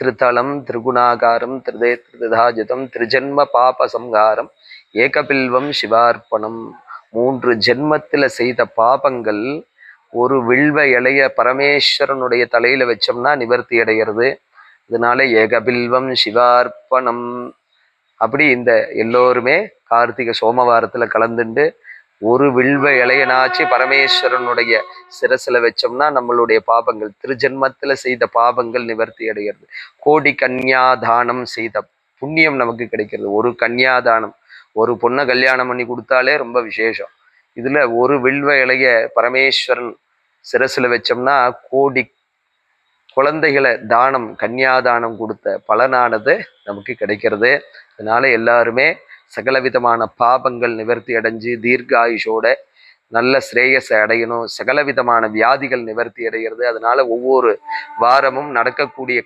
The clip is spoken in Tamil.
திருத்தலம் திரிகுணாகாரம் திருதேதாஜிதம் திரிஜன்ம பாப சம்ஹாரம் ஏகபில்வம் சிவார்ப்பணம். 3 ஜென்மத்துல செய்த பாபங்கள் ஒரு வில்வ இலைய பரமேஸ்வரனுடைய தலையில வச்சோம்னா நிவர்த்தி அடைகிறது. இதனால ஏகபில்வம் சிவார்ப்பணம். அப்படி இந்த எல்லோருமே கார்த்திகை சோமவாரத்துல கலந்துண்டு ஒரு வில்வ இலையனாச்சு பரமேஸ்வரனுடைய சிரசுல வச்சோம்னா நம்மளுடைய பாபங்கள் திருஜென்மத்துல செய்த பாபங்கள் நிவர்த்தி அடைகிறது. கோடி கன்யாதானம் செய்த புண்ணியம் நமக்கு கிடைக்கிறது. ஒரு கன்யாதானம், ஒரு பொண்ணை கல்யாணம் பண்ணி கொடுத்தாலே ரொம்ப விசேஷம். இதுல ஒரு வில்வ இலைய பரமேஸ்வரன் சிரசுல வச்சோம்னா கோடி குழந்தைகளை தானம் கன்யாதானம் கொடுத்த பலனானது நமக்கு கிடைக்கிறது. அதனால எல்லாருமே சகலவிதமான பாபங்கள் நிவர்த்தி அடைஞ்சு தீர்காயுஷோட நல்ல ஸ்ரேயஸை அடையணும். சகலவிதமான வியாதிகள் நிவர்த்தி அடைகிறது. அதனால ஒவ்வொரு வாரமும் நடக்கக்கூடிய